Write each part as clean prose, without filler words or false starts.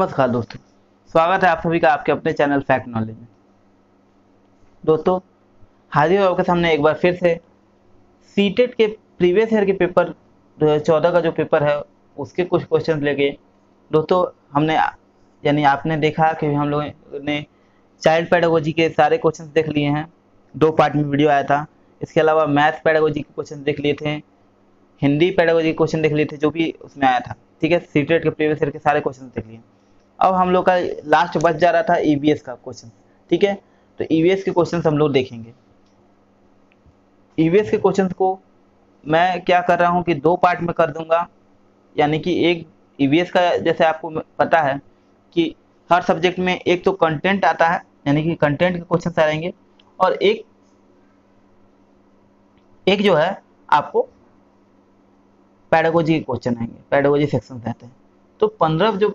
नमस्कार दोस्तों, स्वागत है आप सभी का आपके अपने चैनल फैक्ट नॉलेज में। दोस्तों, हाजिर हूं आपके सामने एक बार फिर से सीटेट के प्रीवियस ईयर के पेपर 2014 का जो पेपर है उसके कुछ क्वेश्चंस लेके। दोस्तों, हमने यानी आपने देखा कि हम लोगों ने चाइल्ड पेडागोजी के सारे क्वेश्चंस देख लिए हैं, 2 पार्ट में वीडियो आया था। इसके अलावा मैथ पेडागोजी के क्वेश्चन देख लिए थे, हिंदी पेडागोजी के क्वेश्चन देख लिए थे जो भी उसमें आया था। ठीक है, सीटेट के प्रीवियस ईयर के सारे क्वेश्चन देख लिए। अब हम लोग का लास्ट बच जा रहा था ईवीएस का क्वेश्चन। ठीक है, तो ईवीएस के क्वेश्चन हम लोग देखेंगे। ईवीएस के क्वेश्चन को मैं क्या कर रहा हूं कि 2 पार्ट में कर दूंगा, यानी कि एक ईवीएस का जैसे आपको पता है कि हर सब्जेक्ट में एक तो कंटेंट आता है, यानी कि कंटेंट के क्वेश्चन आएंगे, और एक जो है आपको पेडागोजी के क्वेश्चन आएंगे, पेडागोजी सेक्शन रहते हैं। तो 15 जो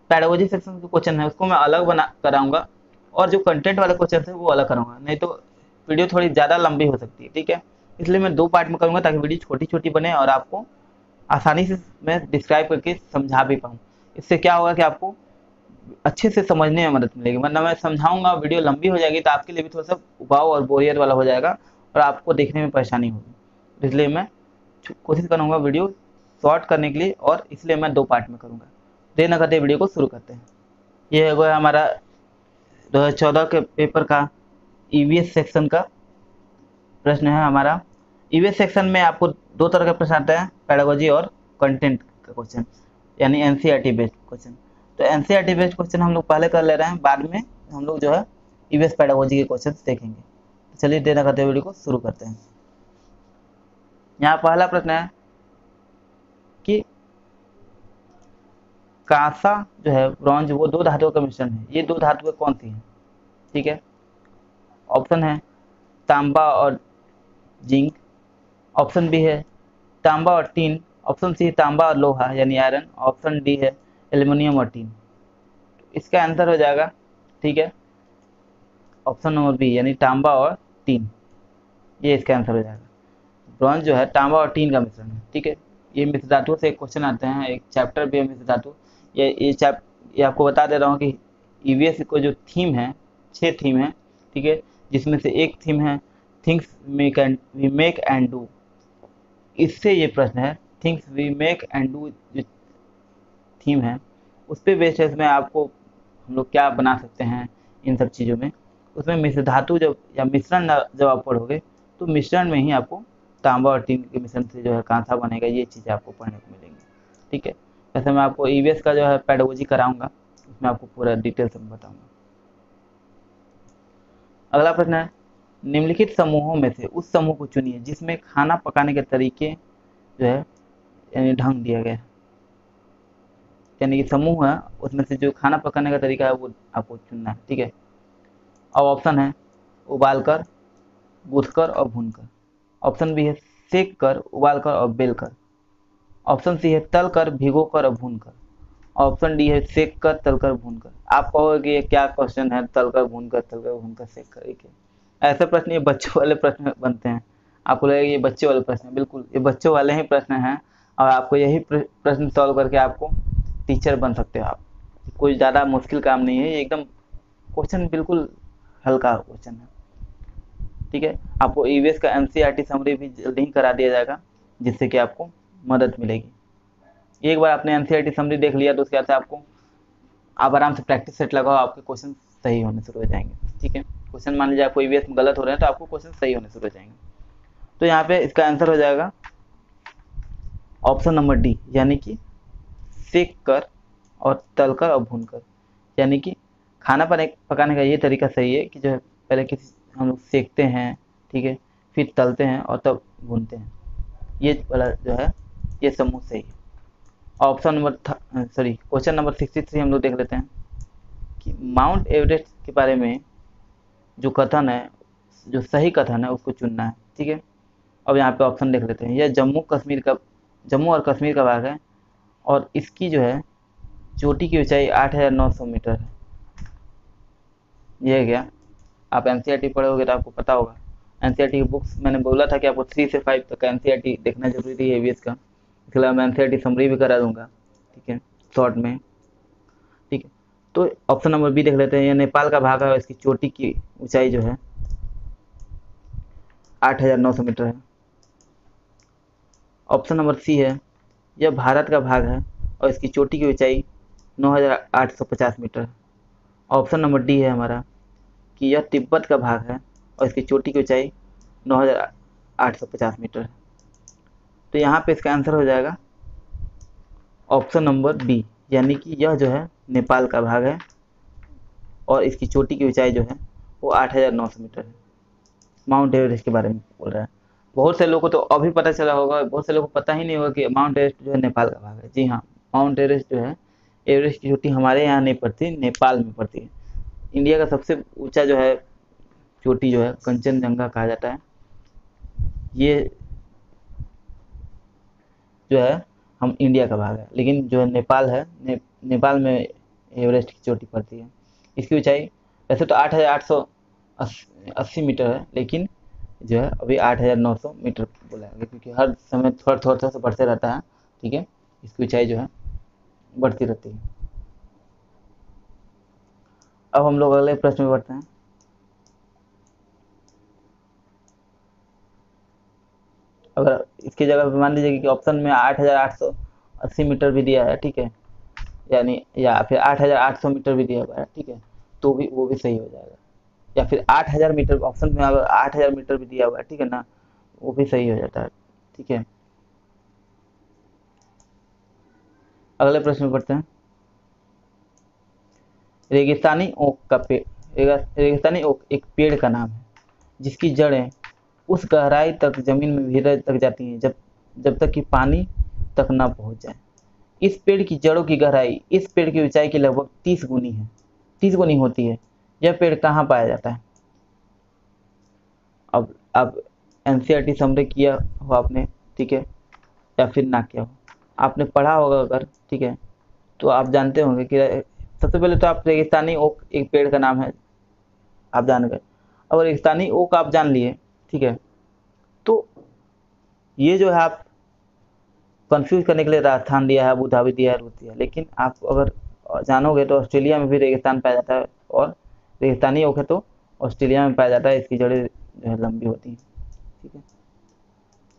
पेडागोजी सेक्शन के क्वेश्चन है उसको मैं अलग बना कराऊंगा, और जो कंटेंट वाले क्वेश्चन है वो अलग कराऊंगा, नहीं तो वीडियो थोड़ी ज़्यादा लंबी हो सकती है। ठीक है, इसलिए मैं 2 पार्ट में करूंगा ताकि वीडियो छोटी छोटी बने और आपको आसानी से मैं डिस्क्राइब करके समझा भी पाऊँ। इससे क्या होगा कि आपको अच्छे से समझने में मदद मिलेगी, वरना मैं समझाऊंगा वीडियो लंबी हो जाएगी तो आपके लिए भी थोड़ा सा उबाऊ और बोरियत वाला हो जाएगा और आपको देखने में परेशानी होगी। इसलिए मैं कोशिश करूँगा वीडियो शॉर्ट करने के लिए, और इसलिए मैं 2 पार्ट में करूँगा। देर न करते वीडियो को शुरू करते हैं। ये है हमारा 2014 के पेपर का ईवीएस सेक्शन का प्रश्न है हमारा। ईवीएस सेक्शन में आपको 2 तरह के प्रश्न आते हैं, पेडागोजी और कंटेंट का क्वेश्चन, यानी एनसीईआरटी बेस्ड क्वेश्चन। तो एनसीईआरटी बेस्ड क्वेश्चन हम लोग पहले कर ले रहे हैं, बाद में हम लोग जो है ईवीएस पेडागोजी के क्वेश्चन देखेंगे। तो चलिए देर न करते वीडियो को शुरू करते हैं। यहाँ पहला प्रश्न है कि कांसा जो है ब्रॉन्ज वो 2 धातुओं का मिश्रण है, ये 2 धातुएं कौन सी हैं? ठीक है, ऑप्शन है तांबा और जिंक, ऑप्शन बी है तांबा और टीन, ऑप्शन सी तांबा और लोहा यानी आयरन, ऑप्शन डी है एल्युमिनियम और टीन। इसका आंसर हो जाएगा, ठीक है, ऑप्शन नंबर बी यानी तांबा और टीन, ये इसका आंसर हो जाएगा। ब्रॉन्ज जो है तांबा और टीन का मिश्रण है। ठीक है, ये मिश्र धातुओं से एक क्वेश्चन आते हैं, एक चैप्टर भी है मिश्र धातु। ये आपको बता दे रहा हूँ कि ईवीएस को जो थीम है, 6 थीम है। ठीक है, जिसमें से एक थीम है things we make and do. इससे ये प्रश्न है, things we make and do जो थीम है उस पर बेस्ड है। इसमें आपको हम लोग क्या बना सकते हैं इन सब चीज़ों में। उसमें मिश्र धातु जब या मिश्रण जब आप पढ़ोगे तो मिश्रण में ही आपको तांबा और टीन के मिश्रण से जो है कांसा बनेगा, ये चीज़ें आपको पढ़ने को मिलेंगी। ठीक है, वैसे मैं आपको ईवीएस का जो है पेडागोजी कराऊंगा, उसमें आपको पूरा डिटेल से बताऊंगा। अगला प्रश्न है, निम्नलिखित समूहों में से उस समूह को चुनिए जिसमें खाना पकाने के तरीके जो है यानी ढंग दिया गया है। यानी कि समूह है उसमें से जो खाना पकाने का तरीका है वो आपको चुनना है। ठीक है, अब ऑप्शन है उबालकर, गूंथकर और भूनकर, ऑप्शन बी है सेक कर, उबालकर और बेलकर, ऑप्शन सी है तलकर, भिगोकर और भूनकर, ऑप्शन डी है सेक कर, तलकर, भूनकर। आप कहोगे कि ये क्या क्वेश्चन है, तलकर, भूनकर, तलकर, भूनकर, सेक कर, एक ऐसे प्रश्न ये बच्चों वाले प्रश्न बनते हैं। आपको लगेगा ये बच्चे वाले प्रश्न है, बिल्कुल ये बच्चों वाले ही प्रश्न हैं, और आपको यही प्रश्न सॉल्व करके आपको टीचर बन सकते हो आप। कोई ज़्यादा मुश्किल काम नहीं है, ये एकदम क्वेश्चन बिल्कुल हल्का क्वेश्चन है। ठीक है, आपको ईवीएस का एनसीईआरटी समरी भी जल्दी ही करा दिया जाएगा, जिससे कि आपको मदद मिलेगी। एक बार आपने एनसीईआरटी समरी देख लिया तो उसके बाद से आपको आप आराम से प्रैक्टिस सेट लगाओ, आपके क्वेश्चन सही होने शुरू हो जाएंगे। ठीक है, क्वेश्चन मान लीजिए आपको ईवीएस में गलत हो रहे हैं तो आपको क्वेश्चन सही होने शुरू हो जाएंगे। तो यहाँ पे इसका आंसर हो जाएगा ऑप्शन नंबर डी, यानी कि सेक कर और तलकर और भूनकर। यानी कि खाना पकाने का ये तरीका सही है कि जो है पहले किसी हम लोग सेकते हैं, ठीक है, फिर तलते हैं और तब भूनते हैं, ये वाला जो है ये समूह सही है। ऑप्शन नंबर क्वेश्चन नंबर 63 हम लोग देख लेते हैं कि माउंट एवरेस्ट के बारे में जो कथन है, जो सही कथन है उसको चुनना है। ठीक है, अब यहाँ पे ऑप्शन देख लेते हैं। यह जम्मू और कश्मीर का भाग है और इसकी जो है चोटी की ऊंचाई 8,900 मीटर है। यह क्या, आप एनसीईआरटी पढ़ोगे तो आपको पता होगा। एनसीईआरटी की बुक्स मैंने बोला था कि आपको 3 से 5 तक एनसीईआरटी देखना जरूरी है ईवीएस का। इसके अलावा मैं एनसीईआरटी समरी भी करा दूंगा, ठीक है, शॉर्ट में। ठीक है, तो ऑप्शन नंबर बी देख लेते हैं। यह नेपाल का भाग है और इसकी चोटी की ऊंचाई जो है 8,900 मीटर है। ऑप्शन नंबर सी है, यह भारत का भाग है और इसकी चोटी की ऊंचाई 9,850 मीटर है। ऑप्शन नंबर डी है हमारा कि यह तिब्बत का भाग है और इसकी चोटी की ऊंचाई 9,850 मीटर है। तो यहाँ पे इसका आंसर हो जाएगा ऑप्शन नंबर बी, यानी कि यह जो है नेपाल का भाग है और इसकी चोटी की ऊंचाई जो है वो 8,900 मीटर है। माउंट एवरेस्ट के बारे में बोल रहा है। बहुत से लोगों को तो अभी पता चला होगा, बहुत से लोगों को पता ही नहीं होगा कि माउंट एवरेस्ट जो है नेपाल का भाग है। जी हाँ, माउंट एवरेस्ट जो है, एवरेस्ट की चोटी हमारे यहाँ नहीं पड़ती, नेपाल में पड़ती है। इंडिया का सबसे ऊंचा जो है चोटी जो है कंचनजंगा कहा जाता है। ये जो है हम इंडिया का भाग है, लेकिन जो नेपाल है नेपाल में एवरेस्ट की चोटी पड़ती है। इसकी ऊंचाई वैसे तो 8,880 मीटर है, लेकिन जो है अभी 8,900 मीटर बोला है, क्योंकि हर समय थोड़ा थोड़ा सा बढ़ते रहता है। ठीक है, इसकी ऊंचाई जो है बढ़ती रहती है। अब हम लोग अगले प्रश्न में बढ़ते हैं। अगर इसकी जगह पे मान लीजिए कि ऑप्शन में 8,880 मीटर भी दिया है, ठीक है, यानी या फिर 8,800 मीटर भी दिया हुआ है, ठीक है, तो भी वो भी सही हो जाएगा। या फिर 8,000 मीटर, ऑप्शन में अगर 8,000 मीटर भी दिया हुआ है, ठीक है ना, वो भी सही हो जाता है। ठीक है, अगले प्रश्न में बढ़ते हैं। रेगिस्तानी ओक का पेड़, रेगिस्तानी ओक एक पेड़ का नाम है जिसकी जड़ें उस गहराई तक जमीन में भीतर तक जाती हैं जब तक कि पानी तक न पहुंच जाए। इस पेड़ की जड़ों की गहराई इस पेड़ की ऊंचाई की लगभग 30 गुनी है, 30 गुनी होती है। यह पेड़ कहाँ पाया जाता है? अब एनसीईआरटी समरी किया हो आपने, ठीक है, या फिर ना किया हो, आपने पढ़ा होगा अगर, ठीक है, तो आप जानते होंगे कि सबसे पहले तो आप रेगिस्तानी ओक एक पेड़ का नाम है, आप जान गए। और रेगिस्तानी ओक आप जान लिए, ठीक है, तो ये जो है आप कंफ्यूज करने के लिए राजस्थान दिया है, अबू धाबी दिया है, रूस दिया है, लेकिन आप अगर जानोगे तो ऑस्ट्रेलिया में भी रेगिस्तान पाया जाता है और रेगिस्तानी ओक है तो ऑस्ट्रेलिया में पाया जाता है। इसकी जड़ें जो है लंबी होती हैं। ठीक है,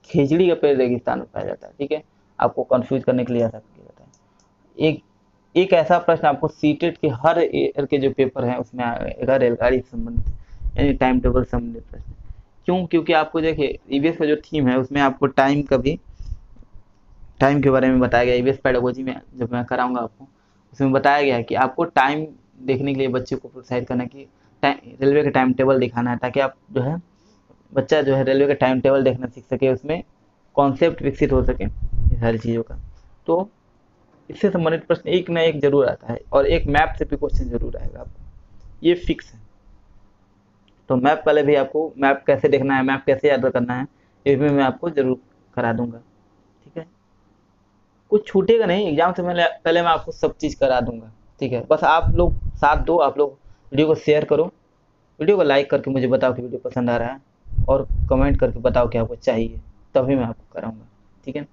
खेजड़ी का पेड़ रेगिस्तान में पाया जाता है। ठीक है, आपको कंफ्यूज करने के लिए ऐसा किया जाता है। एक ऐसा प्रश्न आपको सीटेट के हर ईयर के जो पेपर हैं उसमें आएगा, रेलगाड़ी से संबंधित यानी टाइम टेबल से संबंधित प्रश्न। क्यों? क्योंकि आपको देखिए ईवीएस का जो थीम है उसमें आपको टाइम के बारे में बताया गया। ईवीएस पेडागोजी में जब मैं कराऊंगा आपको, उसमें बताया गया है कि आपको टाइम देखने के लिए बच्चे को प्रोत्साहित करना कि रेलवे का टाइम टेबल दिखाना है, ताकि आप जो है बच्चा जो है रेलवे का टाइम टेबल देखना सीख सके, उसमें कॉन्सेप्ट विकसित हो सके ये सारी चीज़ों का। तो इससे संबंधित प्रश्न एक ना एक जरूर आता है और एक मैप से भी क्वेश्चन जरूर आएगा आपको, ये फिक्स है। तो मैप पहले भी आपको मैप कैसे देखना है, मैप कैसे याद करना है, ये भी मैं आपको जरूर करा दूंगा। ठीक है, कुछ छूटेगा नहीं, एग्जाम से पहले मैं आपको सब चीज़ करा दूंगा। ठीक है, बस आप लोग साथ दो, आप लोग वीडियो को शेयर करो, वीडियो को लाइक करके मुझे बताओ कि वीडियो पसंद आ रहा है, और कमेंट करके बताओ कि आपको चाहिए, तभी मैं आपको कराऊंगा। ठीक है, तो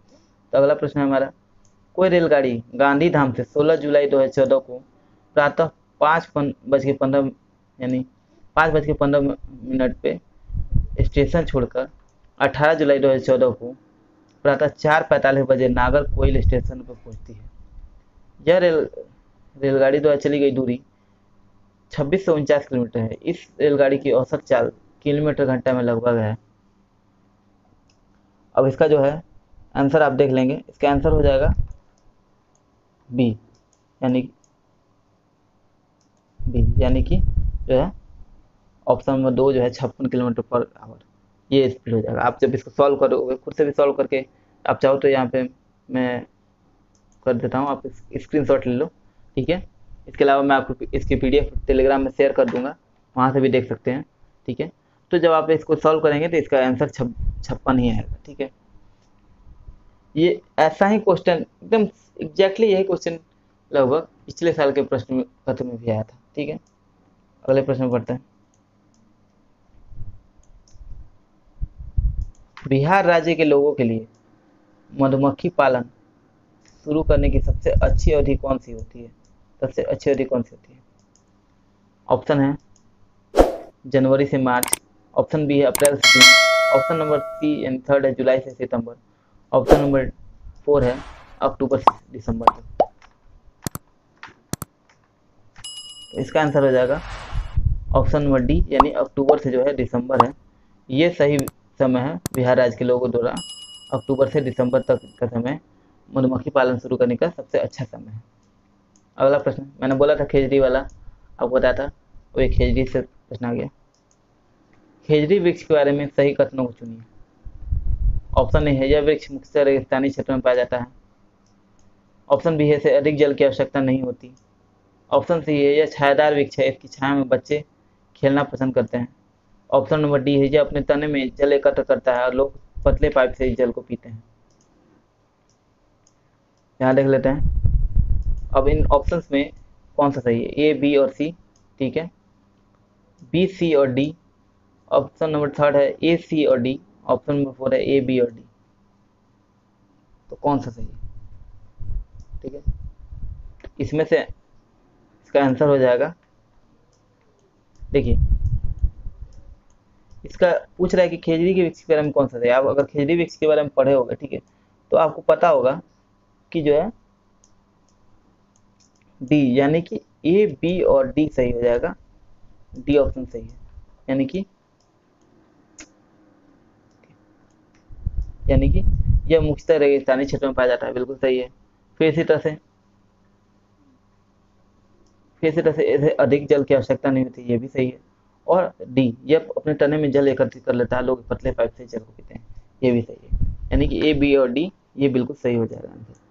अगला प्रश्न है हमारा, कोई रेलगाड़ी गांधीधाम से 16 जुलाई 2014 को प्रातः 5:15 यानी 5:15 पे स्टेशन छोड़कर 18 जुलाई 2014 को प्रातः 4:45 बजे नागरकोइल स्टेशन पर पहुंचती है। यह रेलगाड़ी द्वारा चली गई दूरी 2649 किलोमीटर है। इस रेलगाड़ी की औसत चाल किलोमीटर घंटा में लगभग है। अब इसका जो है आंसर आप देख लेंगे, इसका आंसर हो जाएगा बी, यानी कि जो है ऑप्शन नंबर 2 जो है 56 किलोमीटर पर आवर, ये स्पीड हो जाएगा। आप जब इसको सॉल्व करोगे, खुद से भी सॉल्व करके आप चाहो तो यहाँ पे मैं कर देता हूँ, आप स्क्रीनशॉट ले लो। ठीक है, इसके अलावा मैं आपको इसकी पीडीएफ टेलीग्राम में शेयर कर दूंगा, वहाँ से भी देख सकते हैं। ठीक है, तो जब आप इसको सॉल्व करेंगे तो इसका आंसर 56 ही आएगा। ठीक है, ये ऐसा ही क्वेश्चन एकदम एग्जैक्टली यही क्वेश्चन लगभग पिछले साल के प्रश्न पत्र में भी आया था। ठीक है, अगले प्रश्न में पढ़ते हैं। बिहार राज्य के लोगों के लिए मधुमक्खी पालन शुरू करने की सबसे अच्छी अवधि कौन सी होती है? सबसे अच्छी अवधि कौन सी होती है? ऑप्शन है जनवरी से मार्च, ऑप्शन बी है अप्रैल से जून, ऑप्शन नंबर सी यानी थर्ड है जुलाई से सितंबर, ऑप्शन नंबर 4 है अक्टूबर से दिसंबर तक। तो इसका आंसर हो जाएगा ऑप्शन नंबर डी यानी अक्टूबर से जो है दिसंबर है। ये सही समय है बिहार राज्य के लोगों द्वारा अक्टूबर से दिसंबर तक का समय मधुमक्खी पालन शुरू करने का सबसे अच्छा समय है। अगला प्रश्न, मैंने बोला था खेजड़ी वाला, आपको बताया था, वो एक खेजड़ी से प्रश्न आ गया। खेजड़ी वृक्ष के बारे में सही कथनों को चुनिए। ऑप्शन ए है यह वृक्ष मुख्यतः रेगिस्तानी क्षेत्र में पाया जाता है, ऑप्शन बी है इसे अधिक जल की आवश्यकता नहीं होती, ऑप्शन सी है यह छायादार वृक्ष है, इसकी छाया में बच्चे खेलना पसंद करते हैं, ऑप्शन नंबर डी है यह अपने तने में जल एकत्र करता है और लोग पतले पाइप से इस जल को पीते हैं। यहाँ देख लेते हैं अब इन ऑप्शंस में कौन सा सही है, ए बी और सी, ठीक है, बी सी और डी, ऑप्शन नंबर थर्ड है ए सी और डी, ऑप्शन नंबर 4 है ए बी और डी। तो कौन सा सही है? ठीक है, इसमें से इसका आंसर हो जाएगा, देखिए इसका पूछ रहा है कि खेजड़ी के वृक्ष के बारे में कौन सा है। आप अगर खेजड़ी वृक्ष के बारे में पढ़े होगे, ठीक है, तो आपको पता होगा कि जो है डी यानी कि ए बी और डी सही हो जाएगा, डी ऑप्शन सही है, यानी कि यह मुख्यतः रेगिस्तानी क्षेत्र में पाया जाता है, बिल्कुल सही है। फिर इसी तरह से इसे अधिक जल की आवश्यकता नहीं होती, ये भी सही है। और डी यह अपने तने में जल एकत्रित कर लेता है, लोग पतले पाइप से जल को पीते हैं, ये भी सही है, यानी कि ए बी और डी ये बिल्कुल सही हो जाएगा आंसर।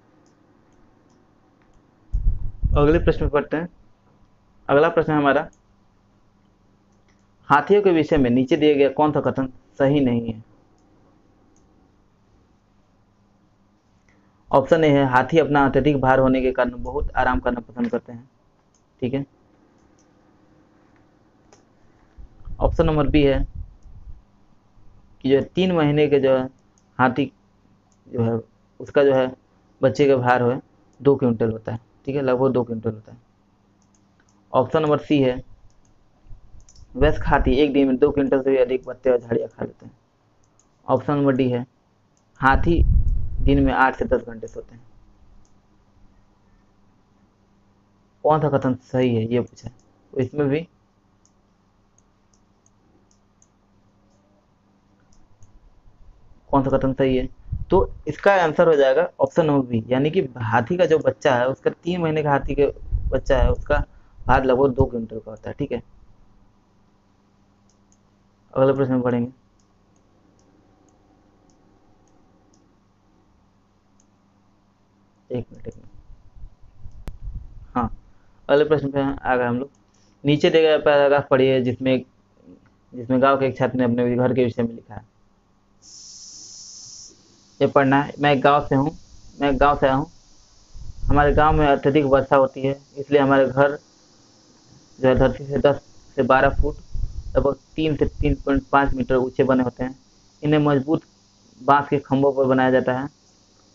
अगले प्रश्न में पढ़ते हैं। अगला प्रश्न है हमारा, हाथियों के विषय में नीचे दिए गए कौन सा कथन सही नहीं है? ऑप्शन ए है हाथी अपना अत्यधिक भार होने के कारण बहुत आराम करना पसंद करते हैं, ठीक है, ऑप्शन नंबर बी है कि जो 3 महीने के जो है हाथी जो है उसका जो है बच्चे का भार है 2 क्विंटल होता है, ठीक है, लगभग 2 क्विंटल होता है। ऑप्शन नंबर सी है वयस्क हाथी एक दिन में 2 क्विंटल से भी अधिक पत्ते और झाड़ियाँ खा लेते हैं। ऑप्शन नंबर डी है हाथी दिन में 8 से 10 घंटे सोते हैं। कौन सा कथन सही है ये पूछा है, तो इसमें भी कौन सा कथन सही है, तो इसका आंसर हो जाएगा ऑप्शन नंबर बी, यानी कि हाथी का जो बच्चा है उसका 3 महीने का हाथी का बच्चा है उसका भार लगभग 2 क्विंटल का होता है, ठीक है। अगले प्रश्न में पढ़ेंगे। एक मिनट हाँ, अगले प्रश्न पे आ गए हम लोग। नीचे दिए गए पैराग्राफ पढ़िए जिसमें गांव के एक छात्र ने अपने घर के विषय में लिखा है। ये पढ़ना है, मैं गांव से आया हूँ, हमारे गांव में अत्यधिक वर्षा होती है, इसलिए हमारे घर जो है धरती से 10 से 12 फुट लगभग 3 से 3.5 मीटर ऊंचे बने होते हैं। इन्हें मजबूत बांस के खंभों पर बनाया जाता है।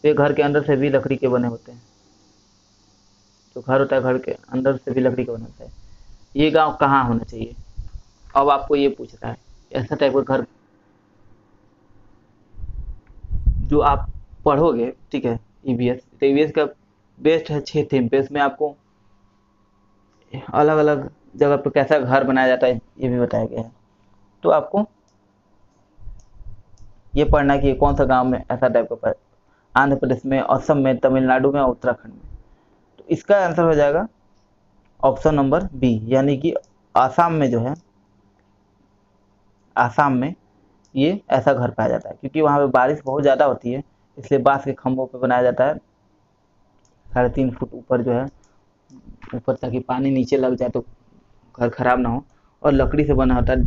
वे घर के अंदर से भी लकड़ी के बने होते हैं। जो घर होता है घर के अंदर से भी लकड़ी का बना होता है। ये गांव कहाँ होना चाहिए? अब आपको ये पूछ रहा है ऐसा टाइप का घर जो आप पढ़ोगे, ठीक है, ईवीएस, तो ईवीएस का बेस्ट है 6 थीम पे, इसमें आपको अलग अलग जगह पर कैसा घर बनाया जाता है ये भी बताया गया है। तो आपको ये पढ़ना कि कौन सा गांव में ऐसा टाइप का, आंध्र प्रदेश में, असम में, तमिलनाडु में और उत्तराखंड में। तो इसका आंसर हो जाएगा ऑप्शन नंबर बी, यानी कि आसाम में जो है, आसाम में ये ऐसा घर पाया जाता है, क्योंकि वहाँ पे बारिश बहुत ज़्यादा होती है, इसलिए बांस के खंभों पर बनाया जाता है 3.5 फुट ऊपर जो है ऊपर, ताकि पानी नीचे लग जाए तो घर खराब ना हो। और लकड़ी से बना होता है,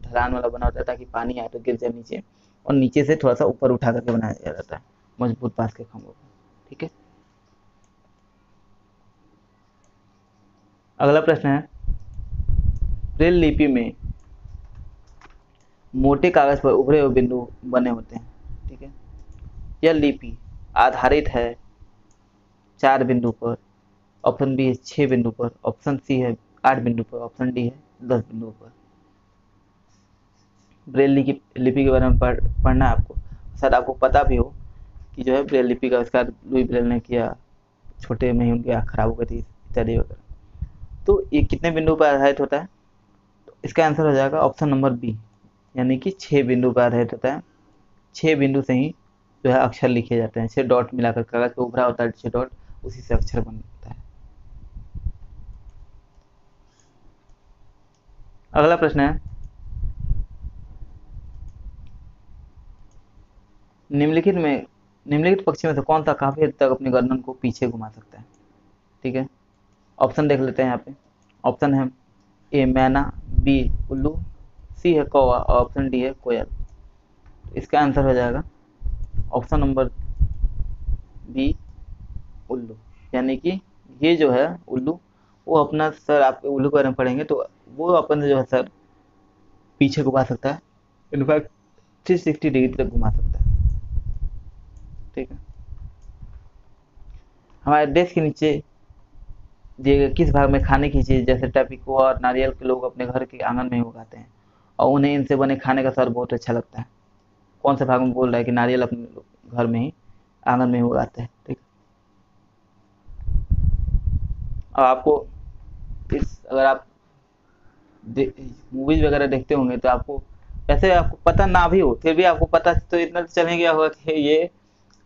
ढलान वाला बना होता है, ताकि पानी आए तो गिर जाए नीचे, और नीचे से थोड़ा सा ऊपर उठा करके बनाया जाता है मजबूत बांस के खंभों पर, ठीक है। अगला प्रश्न है, ब्रेल लिपि में मोटे कागज पर उभरे हुए बिंदु बने होते हैं, ठीक है। यह लिपि आधारित है 4 बिंदु पर, ऑप्शन बी है 6 बिंदु पर, ऑप्शन सी है 8 बिंदु पर, ऑप्शन डी है 10 बिंदु पर। ब्रेल लिपि के बारे में पढ़ना है आपको, शायद आपको पता भी हो कि जो है ब्रेल लिपि का आविष्कार लुई ब्रेल ने किया, छोटे में ही उनकी आँख खराब हो गई थी इत्यादि वगैरह। तो ये कितने बिंदु पर आधारित होता है? तो इसका आंसर हो जाएगा ऑप्शन नंबर बी, यानी कि 6 बिंदु पर आधारित होता है। 6 बिंदु से ही जो है अक्षर लिखे जाते हैं, 6 डॉट मिलाकर कागज पे उभरा होता है 6 डॉट, उसी से अक्षर बनता है। अगला प्रश्न है, निम्नलिखित पक्षी में से कौन सा काफी हद तक अपनी गर्दन को पीछे घुमा सकता है? ठीक है, ऑप्शन देख लेते हैं यहाँ पे। ऑप्शन है ए मैना, बी उल्लू, सी है कौवा और ऑप्शन डी है कोयल। इसका आंसर हो जाएगा ऑप्शन नंबर बी उल्लू, यानी कि ये जो है उल्लू, वो अपना सर, आप उल्लू के बारे में पढ़ेंगे तो वो अपन जो है सर पीछे घुमा सकता है, इनफैक्ट 360 डिग्री तक घुमा सकता है। ठीक है, हमारे देश के नीचे दिए गए किस भाग में खाने की चीज जैसे टैपिको और नारियल के लोग अपने घर के आंगन में ही उगाते हैं और उन्हें इनसे बने खाने का स्वाद बहुत अच्छा लगता है? कौन से भाग में बोल रहा है कि नारियल अपने घर में ही आंगन में ही उगाते हैं? ठीक, अब आपको अगर आप मूवीज वगैरह देखते होंगे तो आपको, वैसे आपको पता ना भी हो फिर भी आपको पता तो इतना चलने गया होगा कि ये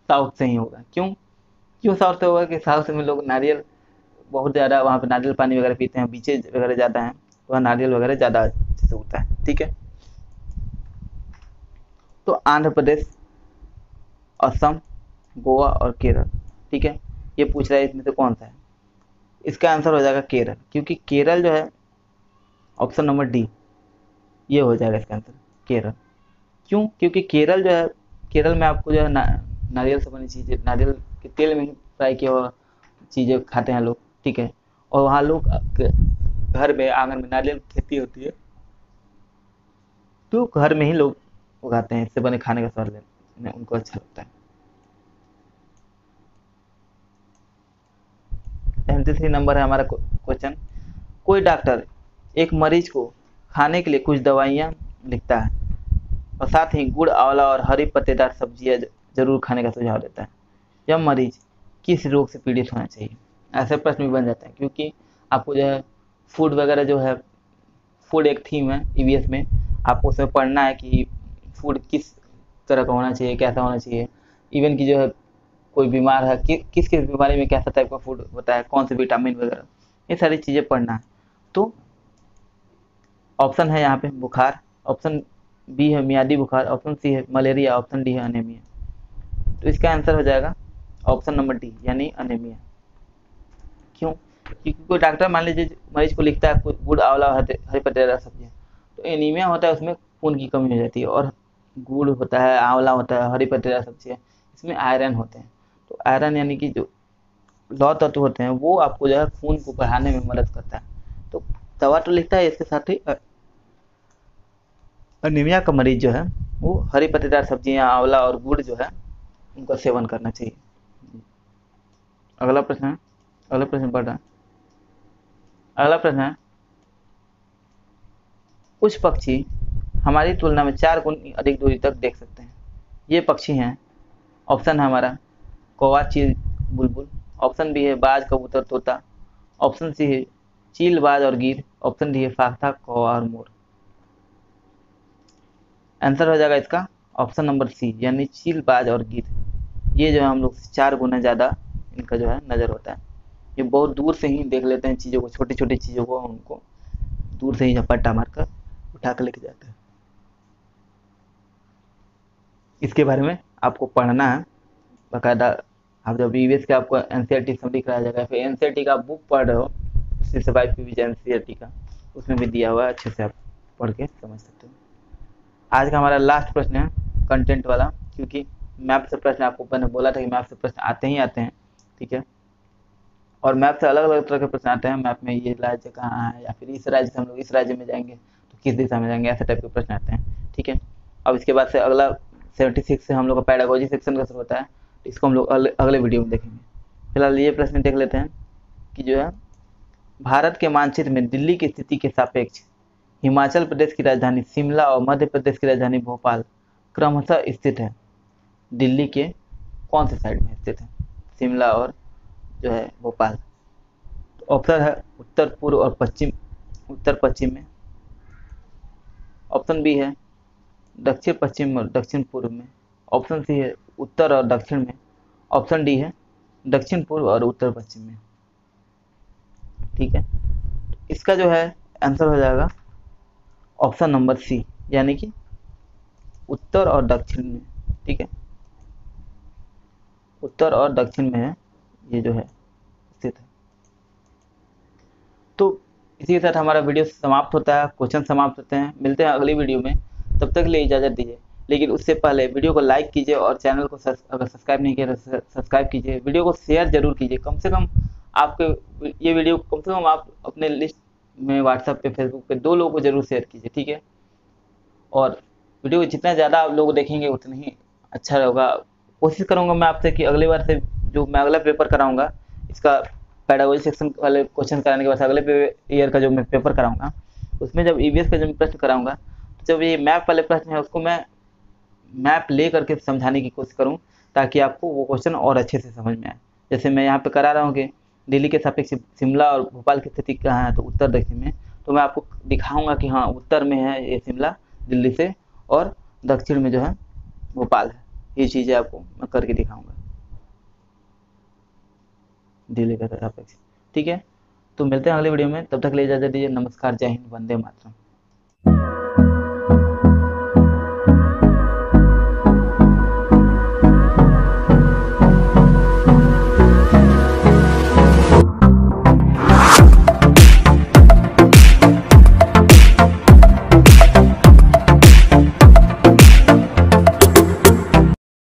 साउथ से ही होगा। क्यों क्यों साउथ से होगा? कि साउथ में लोग नारियल बहुत ज़्यादा, वहाँ पे नारियल पानी वगैरह पीते हैं, बीचेज वगैरह ज़्यादा हैं, तो वहाँ नारियल वगैरह ज़्यादा अच्छे से होता है। ठीक है, तो आंध्र प्रदेश, असम, गोवा और केरल। ठीक है, ये पूछ रहा है इसमें से कौन सा है? इसका आंसर हो जाएगा केरल, क्योंकि केरल जो है ऑप्शन नंबर डी, ये हो जाएगा इसका आंसर केरल। क्यों? क्योंकि केरल जो है, केरल में आपको जो है नारियल से बनी चीज़ें, नारियल के तेल में ही फ्राई किया हुआ चीज़ें खाते हैं लोग। ठीक है, और वहाँ लोग घर में आंगन में नारियल की खेती होती है, तो घर में ही लोग उगाते हैं, इससे बने खाने का स्वाद लेने उनको अच्छा लगता है। 73 नंबर है हमारा क्वेश्चन। कोई डॉक्टर एक मरीज को खाने के लिए कुछ दवाइयाँ लिखता है और साथ ही गुड़, आंवला और हरी पत्तेदार सब्जियाँ जरूर खाने का सुझाव देता है। यह मरीज किस रोग से पीड़ित होना चाहिए? ऐसे प्रश्न भी बन जाते हैं, क्योंकि आपको जो है फूड वगैरह जो है, फूड एक थीम है ईवीएस में, आपको उसमें पढ़ना है कि फूड किस तरह का होना चाहिए, कैसा होना चाहिए। इवन कि जो है कोई बीमार है, किस किस बीमारी में कैसा टाइप का फूड होता है, कौन से विटामिन वगैरह, ये सारी चीज़ें पढ़ना है। तो ऑप्शन है यहाँ पे बुखार, ऑप्शन बी है मियादी बुखार, ऑप्शन सी है मलेरिया, ऑप्शन डी है अनेमिया। तो इसका आंसर हो जाएगा ऑप्शन नंबर डी, यानी अनेमिया। क्यों? क्योंकि कोई डॉक्टर मान लीजिए मरीज को लिखता है गुड़, आंवला, हरी पत्तेदार सब्जियाँ, तो एनीमिया होता है, उसमें खून की कमी हो जाती है, और गुड़ होता है, आंवला होता है, हरी पत्तेदार सब्जियाँ, इसमें आयरन होते हैं। तो आयरन यानी कि जो लौह तत्व होते हैं वो आपको जो है खून को बढ़ाने में मदद करता है। तो दवा तो लिखता है, इसके साथ ही अनीमिया का मरीज जो है वो हरी पत्तेदार सब्जियां, आंवला और गुड़ जो है उनका सेवन करना चाहिए। अगला प्रश्न है, अगला प्रश्न पढ़ रहा है। अगला प्रश्न है, कुछ पक्षी हमारी तुलना में 4 गुना अधिक दूरी तक देख सकते हैं। ये पक्षी हैं, ऑप्शन है हमारा कौवा, चील, बुलबुल, ऑप्शन बी है बाज, कबूतर, तोता, ऑप्शन सी है चील, बाज और गिद्ध, ऑप्शन डी है फाख्ता, कौवा और मोर। आंसर हो जाएगा इसका ऑप्शन नंबर सी, यानी चील, बाज और गिद्ध। ये जो है हम लोग से 4 गुना ज़्यादा इनका जो है नज़र होता है। ये बहुत दूर से ही देख लेते हैं चीज़ों को, छोटी छोटी चीज़ों को, उनको दूर से ही झपट्टा मारकर उठा कर लेके जाते हैं। इसके बारे में आपको पढ़ना है बाकायदा। आप जब ईवीएस के आपको एनसीईआरटी समरी कराया जाएगा, फिर एनसीईआरटी का बुक पढ़ रहे हो, 65 पीवी एनसीईआरटी का, उसमें भी दिया हुआ है, अच्छे से आप पढ़ के समझ सकते हो। आज का हमारा लास्ट प्रश्न है कंटेंट वाला, क्योंकि मैप से प्रश्न आपको मैंने बोला था कि मैप से प्रश्न आते ही आते हैं। ठीक है, और मैप से अलग अलग तरह के प्रश्न आते हैं। मैप में ये राज्य कहाँ है, या फिर इस राज्य से हम लोग इस राज्य में जाएंगे तो किस दिशा में जाएंगे, ऐसे टाइप के प्रश्न आते हैं। ठीक है, अब इसके बाद से अगला 76 से हम लोग का पैडागोजी सेक्शन का शुरू होता है, इसको हम लोग अगले वीडियो में देखेंगे। फिलहाल ये प्रश्न देख लेते हैं। कि जो है भारत के मानचित्र में दिल्ली की स्थिति के सापेक्ष हिमाचल प्रदेश की राजधानी शिमला और मध्य प्रदेश की राजधानी भोपाल क्रमशः स्थित है। दिल्ली के कौन से साइड में स्थित है? शिमला और जो है भोपाल। तो ऑप्शन है उत्तर पूर्व और पश्चिम, उत्तर पश्चिम में। ऑप्शन बी है दक्षिण पश्चिम और दक्षिण पूर्व में। ऑप्शन सी है उत्तर और दक्षिण में। ऑप्शन डी है दक्षिण पूर्व और उत्तर पश्चिम में। ठीक है, इसका जो है आंसर हो जाएगा ऑप्शन नंबर सी, यानी कि उत्तर और दक्षिण में। ठीक है, उत्तर और दक्षिण में है ये जो है स्थित है। तो इसी के साथ हमारा वीडियो समाप्त होता है, क्वेश्चन समाप्त होते हैं। मिलते हैं अगली वीडियो में, तब तक के लिए इजाज़त दीजिए। लेकिन उससे पहले वीडियो को लाइक कीजिए और चैनल को अगर सब्सक्राइब नहीं किया तो सब्सक्राइब कीजिए। वीडियो को शेयर जरूर कीजिए, कम से कम आपके ये वीडियो कम से कम आप अपने लिस्ट में व्हाट्सएप पे, फेसबुक पे 2 लोगों को जरूर शेयर कीजिए। ठीक है, और वीडियो को जितना ज़्यादा आप लोग देखेंगे उतना ही अच्छा होगा। कोशिश करूँगा मैं आपसे कि अगली बार से जो मैं अगला पेपर कराऊँगा, इसका पेडागोजी सेक्शन वाले क्वेश्चन कराने के बाद अगले ईयर का जो मैं पेपर कराऊँगा, उसमें जब ईवीएस का जो मैं प्रश्न कराऊँगा, तो जब ये मैप वाले प्रश्न है उसको मैं मैप ले करके समझाने की कोशिश करूँ, ताकि आपको वो क्वेश्चन और अच्छे से समझ में आए। जैसे मैं यहाँ पे करा रहा हूँ कि दिल्ली के सापेक्ष शिमला और भोपाल की स्थिति कहाँ है, तो उत्तर दक्षिण में। तो मैं आपको दिखाऊंगा कि हाँ उत्तर में है ये शिमला दिल्ली से, और दक्षिण में जो है भोपाल है। ये चीज़ें आपको मैं करके दिखाऊंगा दिल्ली के सापेक्ष। ठीक है, तो मिलते हैं अगले वीडियो में, तब तक ले इजाज़त दीजिए। नमस्कार, जय हिंद, वंदे मातरम।